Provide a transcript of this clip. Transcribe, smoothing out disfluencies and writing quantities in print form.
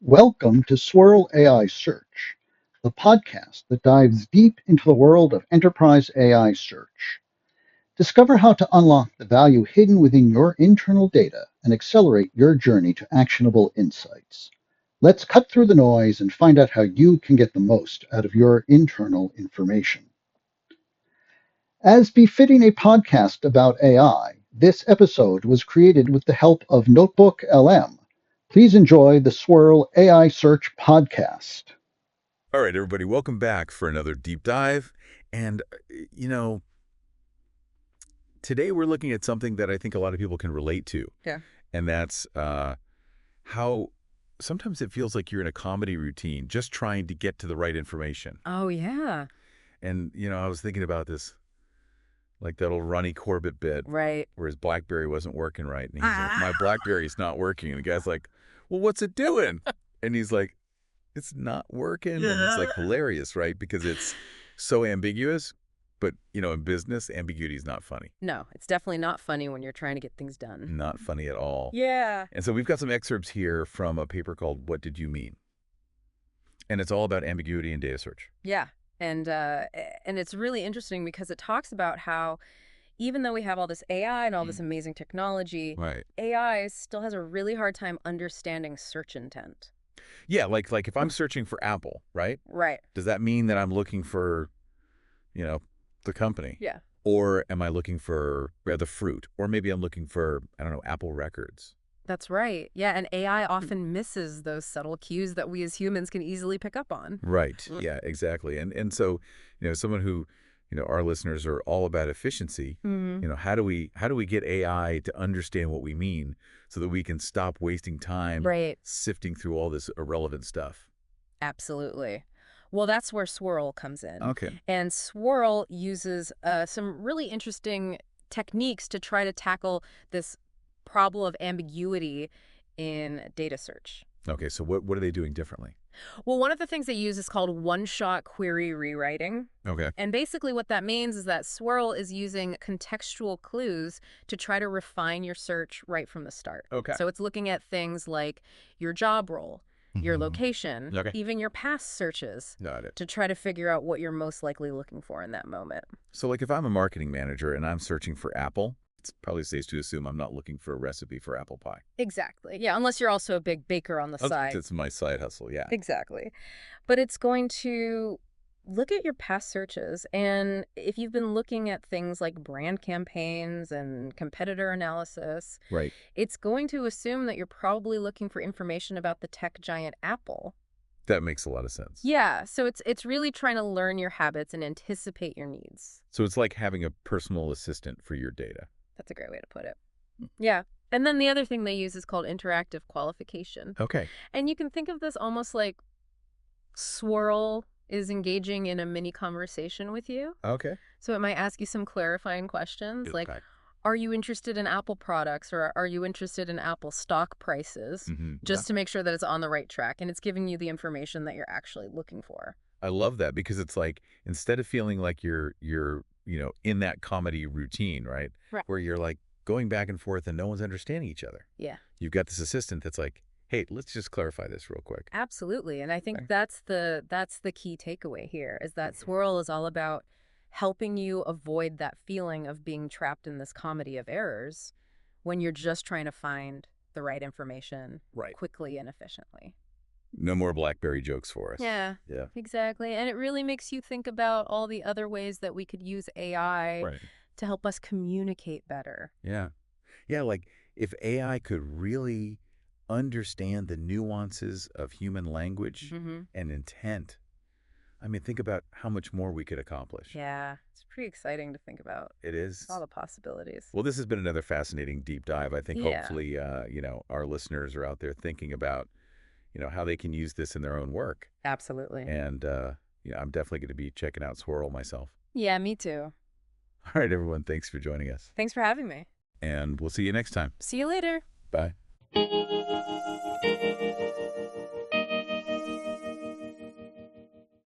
Welcome to Swirl AI Search, the podcast that dives deep into the world of enterprise AI search. Discover how to unlock the value hidden within your internal data and accelerate your journey to actionable insights. Let's cut through the noise and find out how you can get the most out of your internal information. As befitting a podcast about AI, this episode was created with the help of Notebook LM. Please enjoy the Swirl AI Search podcast. All right, everybody, welcome back for another deep dive. And, you know, today we're looking at something that I think a lot of people can relate to. Yeah. And that's how sometimes it feels like you're in a comedy routine just trying to get to the right information. Oh, yeah. And, I was thinking about this, like that old Ronnie Corbett bit Right. where his BlackBerry wasn't working right. And he's like, my BlackBerry's not working. And the guy's like, well, what's it doing? And he's like, it's not working. And it's like hilarious, right? Because it's so ambiguous. But, in business, ambiguity is not funny. No, it's definitely not funny when you're trying to get things done. Not funny at all. Yeah. And so we've got some excerpts here from a paper called What Did You Mean? And it's all about ambiguity in data search. Yeah. And it's really interesting because it talks about how even though we have all this AI and all this amazing technology, Right. AI still has a really hard time understanding search intent. Yeah, like if I'm searching for Apple, right? Right. Does that mean that I'm looking for, the company? Yeah. Or am I looking for the fruit? Or maybe I'm looking for, I don't know, Apple Records. That's right. Yeah, and AI often misses those subtle cues that we as humans can easily pick up on. Right. Yeah, exactly. And so, someone who, our listeners are all about efficiency, how do we get AI to understand what we mean so that we can stop wasting time Right. sifting through all this irrelevant stuff? Absolutely. Well, that's where Swirl comes in. Okay. And Swirl uses some really interesting techniques to try to tackle this problem of ambiguity in data search. Okay, so what are they doing differently? Well, one of the things they use is called one-shot query rewriting. Okay. And basically what that means is that Swirl is using contextual clues to try to refine your search right from the start. Okay. So it's looking at things like your job role, your location, Okay. even your past searches, Got it. to try to figure out what you're most likely looking for in that moment. So like if I'm a marketing manager and I'm searching for Apple, it's probably safe to assume I'm not looking for a recipe for apple pie. Exactly. Yeah, unless you're also a big baker on the side. That's my side hustle, yeah. Exactly. But it's going to look at your past searches, and if you've been looking at things like brand campaigns and competitor analysis, Right. it's going to assume that you're probably looking for information about the tech giant Apple. That makes a lot of sense. Yeah, so it's really trying to learn your habits and anticipate your needs. So it's like having a personal assistant for your data. That's a great way to put it. Yeah. And then the other thing they use is called interactive qualification. Okay. And you can think of this almost like Swirl is engaging in a mini conversation with you. Okay. So it might ask you some clarifying questions like, Okay. are you interested in Apple products, or are you interested in Apple stock prices? Just to make sure that it's on the right track and it's giving you the information that you're actually looking for. I love that because it's like instead of feeling like you're in that comedy routine, right? Right. Where you're like going back and forth and no one's understanding each other. Yeah. You've got this assistant that's like, hey, let's just clarify this real quick. Absolutely. And I think Okay. that's the key takeaway here is that Swirl is all about helping you avoid that feeling of being trapped in this comedy of errors when you're just trying to find the right information Right. quickly and efficiently. No more BlackBerry jokes for us. Yeah, Yeah. exactly. And it really makes you think about all the other ways that we could use AI Right. to help us communicate better. Yeah. Yeah, like if AI could really understand the nuances of human language and intent, I mean, think about how much more we could accomplish. Yeah, it's pretty exciting to think about It is. all the possibilities. Well, this has been another fascinating deep dive. I think Yeah. hopefully, our listeners are out there thinking about, how they can use this in their own work. Absolutely. And, I'm definitely going to be checking out Swirl myself. Yeah, me too. All right, everyone. Thanks for joining us. Thanks for having me. And we'll see you next time. See you later. Bye.